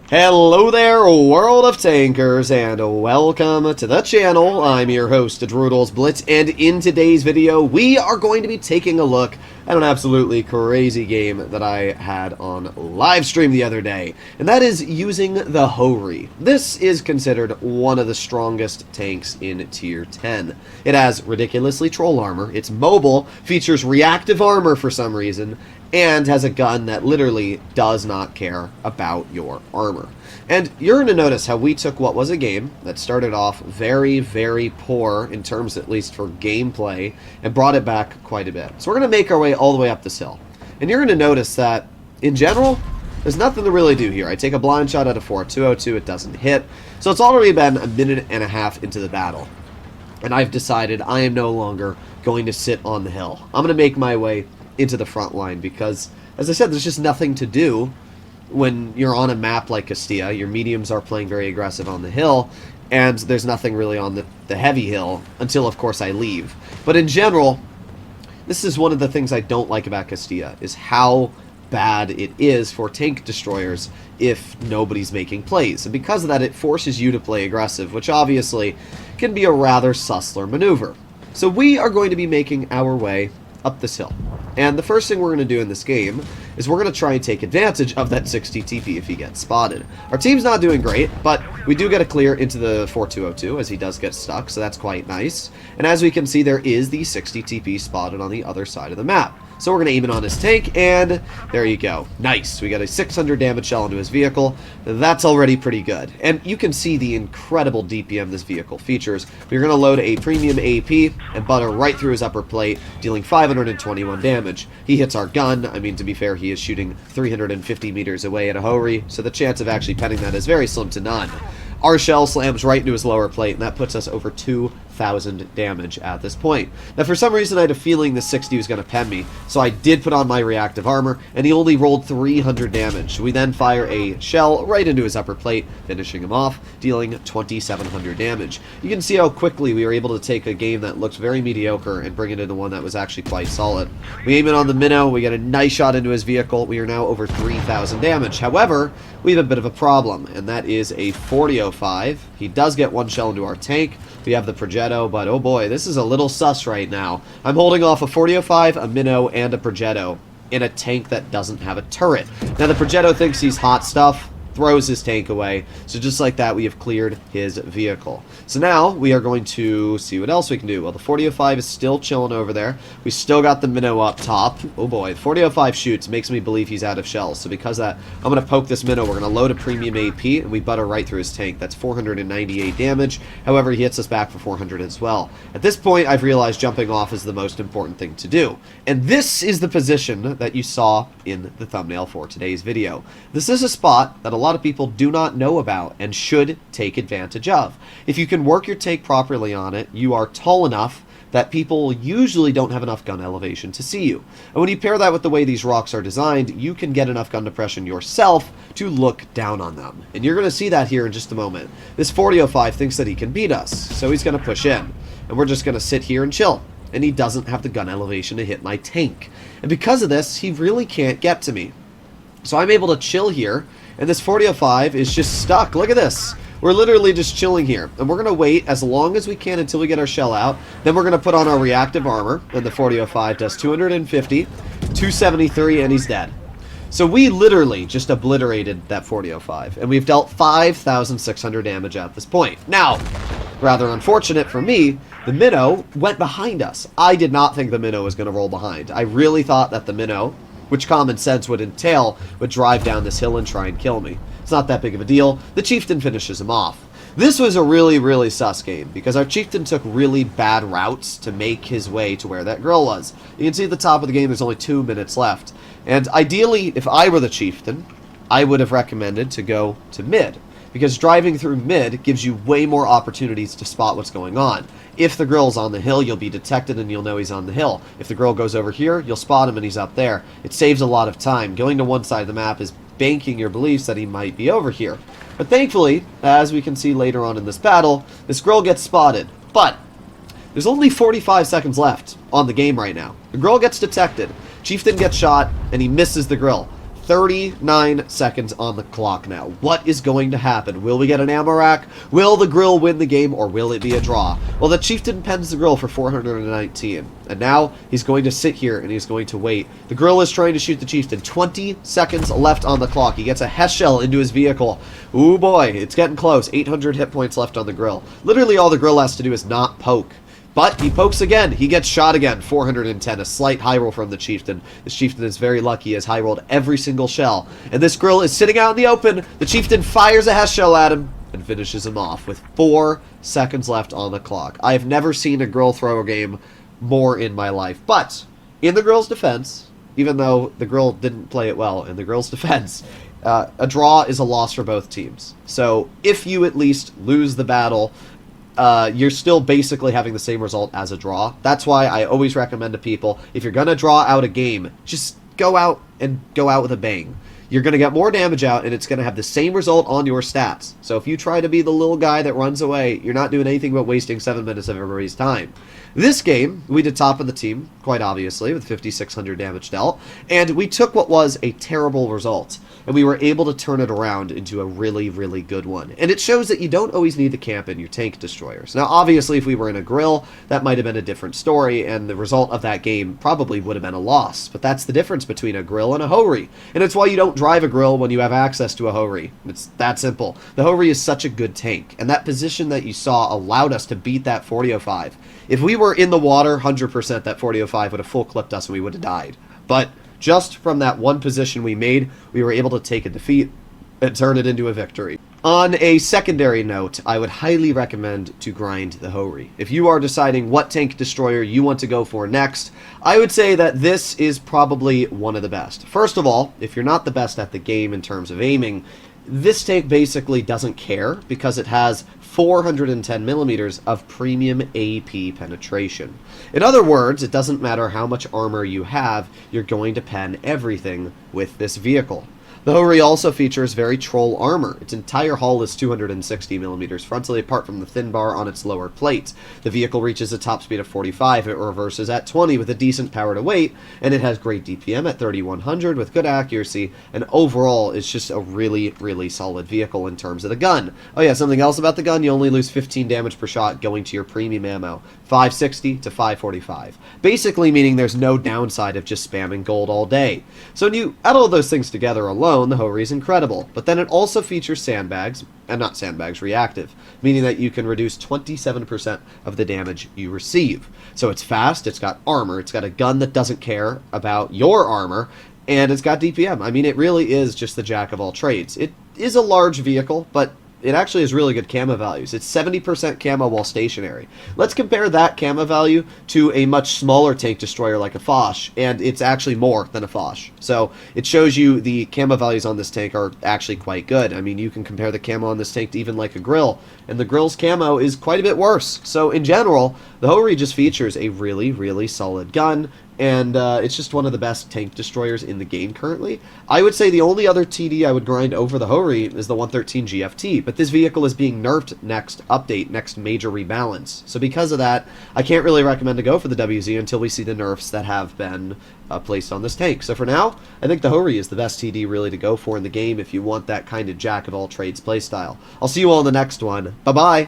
Hello there, world of tankers, and welcome to the channel. I'm your host, Droodles Blitz, and in today's video, we are going to be taking a look at an absolutely crazy game that I had on live stream the other day, and that is using the Hori. This is considered one of the strongest tanks in Tier 10. It has ridiculously troll armor, it's mobile, features reactive armor for some reason, and has a gun that literally does not care about your armor. And you're going to notice how we took what was a game that started off very, very poor in terms at least for gameplay and brought it back quite a bit. So we're going to make our way all the way up this hill. And you're going to notice that, in general, there's nothing to really do here. I take a blind shot at a 4-202, it doesn't hit. So it's already been a minute and a half into the battle. And I've decided I am no longer going to sit on the hill. I'm going to make my way into the front line because, as I said, there's just nothing to do when you're on a map like Castilla. Your mediums are playing very aggressive on the hill, and there's nothing really on the heavy hill until, of course, I leave. But in general, this is one of the things I don't like about Castilla, is how bad it is for tank destroyers if nobody's making plays. And because of that, it forces you to play aggressive, which obviously can be a rather sussler maneuver. So we are going to be making our way up this hill. And the first thing we're going to do in this game is we're going to try and take advantage of that 60 TP if he gets spotted. Our team's not doing great, but we do get a clear into the 4-202 as he does get stuck, so that's quite nice. And as we can see, there is the 60 TP spotted on the other side of the map. So we're going to aim it on his tank, and there you go. Nice. We got a 600 damage shell into his vehicle. That's already pretty good. And you can see the incredible DPM this vehicle features. We're going to load a premium AP and butter right through his upper plate, dealing 521 damage. He hits our gun. I mean, to be fair, he is shooting 350 meters away at a Hori, so the chance of actually penning that is very slim to none. Our shell slams right into his lower plate, and that puts us over 2,000 damage at this point. Now, for some reason, I had a feeling the 60 was going to pen me, so I did put on my reactive armor, and he only rolled 300 damage. We then fire a shell right into his upper plate, finishing him off, dealing 2,700 damage. You can see how quickly we were able to take a game that looked very mediocre and bring it into one that was actually quite solid. We aim it on the minnow, we get a nice shot into his vehicle, we are now over 3,000 damage. However, we have a bit of a problem, and that is a 405. He does get one shell into our tank. We have the Progetto, but oh boy, this is a little sus right now. I'm holding off a 405, a minnow, and a Progetto in a tank that doesn't have a turret. Now the Progetto thinks he's hot stuff, throws his tank away, so just like that we have cleared his vehicle. So now we are going to see what else we can do. Well, the 405 is still chilling over there. We still got the minnow up top. Oh boy, the 405 shoots, makes me believe he's out of shells, so because of that, I'm going to poke this minnow. We're going to load a premium AP, and we butter right through his tank. That's 498 damage. However, he hits us back for 400 as well. At this point, I've realized jumping off is the most important thing to do, and this is the position that you saw in the thumbnail for today's video. This is a spot that a lot of people do not know about and should take advantage of. If you can work your tank properly on it, you are tall enough that people usually don't have enough gun elevation to see you. And when you pair that with the way these rocks are designed, you can get enough gun depression yourself to look down on them. And you're going to see that here in just a moment. This 405 thinks that he can beat us, so he's going to push in. And we're just going to sit here and chill. And he doesn't have the gun elevation to hit my tank. And because of this, he really can't get to me. So I'm able to chill here, and this 405 is just stuck. Look at this. We're literally just chilling here, and we're going to wait as long as we can until we get our shell out. Then we're going to put on our reactive armor, and the 405 does 250, 273, and he's dead. So we literally just obliterated that 405, and we've dealt 5,600 damage at this point. Now, rather unfortunate for me, the minnow went behind us. I did not think the minnow was going to roll behind. I really thought that the minnow, which common sense would entail, would drive down this hill and try and kill me. It's not that big of a deal. The chieftain finishes him off. This was a really, really sus game because our chieftain took really bad routes to make his way to where that girl was. You can see at the top of the game there's only 2 minutes left. And ideally, if I were the chieftain, I would have recommended to go to mid, because driving through mid gives you way more opportunities to spot what's going on. If the grill's on the hill, you'll be detected and you'll know he's on the hill. If the grill goes over here, you'll spot him and he's up there. It saves a lot of time. Going to one side of the map is banking your beliefs that he might be over here. But thankfully, as we can see later on in this battle, this grill gets spotted. But there's only 45 seconds left on the game right now. The grill gets detected. Chieftain gets shot, and he misses the grill. 39 seconds on the clock now. What is going to happen? Will we get an ammo rack? Will the grill win the game, or will it be a draw? Well, the chieftain pens the grill for 419, and now he's going to sit here and he's going to wait. The grill is trying to shoot the chieftain. 20 seconds left on the clock. He gets a Hess shell into his vehicle. Ooh boy, it's getting close. 800 hit points left on the grill. Literally all the grill has to do is not poke. But he pokes again. He gets shot again. 410. A slight high roll from the chieftain. This chieftain is very lucky. He has high rolled every single shell. And this grill is sitting out in the open. The chieftain fires a Hess shell at him and finishes him off with 4 seconds left on the clock. I have never seen a grill throw game more in my life. But in the grill's defense, even though the grill didn't play it well, in the grill's defense, a draw is a loss for both teams. So if you at least lose the battle, you're still basically having the same result as a draw. That's why I always recommend to people, if you're going to draw out a game, just go out with a bang. You're going to get more damage out, and it's going to have the same result on your stats. So if you try to be the little guy that runs away, you're not doing anything but wasting 7 minutes of everybody's time. This game, we did top of the team, quite obviously, with 5,600 damage dealt, and we took what was a terrible result, and we were able to turn it around into a really, really good one. And it shows that you don't always need to camp in your tank destroyers. Now, obviously, if we were in a grill, that might have been a different story, and the result of that game probably would have been a loss. But that's the difference between a grill and a Hori, and it's why you don't drive a grill when you have access to a Hori. It's that simple. The Hori is such a good tank, and that position that you saw allowed us to beat that 4005. If we were in the water, 100% that 4005 would have full clipped us and we would have died. But just from that one position we made, we were able to take a defeat and turn it into a victory. On a secondary note, I would highly recommend to grind the Hori. If you are deciding what tank destroyer you want to go for next, I would say that this is probably one of the best. First of all, if you're not the best at the game in terms of aiming, this tank basically doesn't care because it has 410 millimeters of premium AP penetration. In other words, it doesn't matter how much armor you have, you're going to pen everything with this vehicle. The Hori also features very troll armor. Its entire hull is 260 millimeters frontally, apart from the thin bar on its lower plate. The vehicle reaches a top speed of 45, it reverses at 20 with a decent power to weight, and it has great DPM at 3100 with good accuracy, and overall it's just a really, really solid vehicle in terms of the gun. Oh yeah, something else about the gun, you only lose 15 damage per shot going to your premium ammo, 560 to 545. Basically meaning there's no downside of just spamming gold all day. So when you add all those things together alone, the Hori is incredible, but then it also features sandbags, and not sandbags, reactive, meaning that you can reduce 27% of the damage you receive. So it's fast, it's got armor, it's got a gun that doesn't care about your armor, and it's got DPM. I mean, it really is just the jack of all trades. It is a large vehicle, but it actually has really good camo values. It's 70% camo while stationary. Let's compare that camo value to a much smaller tank destroyer like a Foch, and it's actually more than a Foch. So it shows you the camo values on this tank are actually quite good. I mean, you can compare the camo on this tank to even like a grill, and the grill's camo is quite a bit worse. So in general, the Hori just features a really, really solid gun, and it's just one of the best tank destroyers in the game currently. I would say the only other TD I would grind over the Hori is the 113 GFT, but this vehicle is being nerfed next update, next major rebalance. So because of that, I can't really recommend to go for the WZ until we see the nerfs that have been placed on this tank. So for now, I think the Hori is the best TD really to go for in the game if you want that kind of jack-of-all-trades playstyle. I'll see you all in the next one. Bye-bye!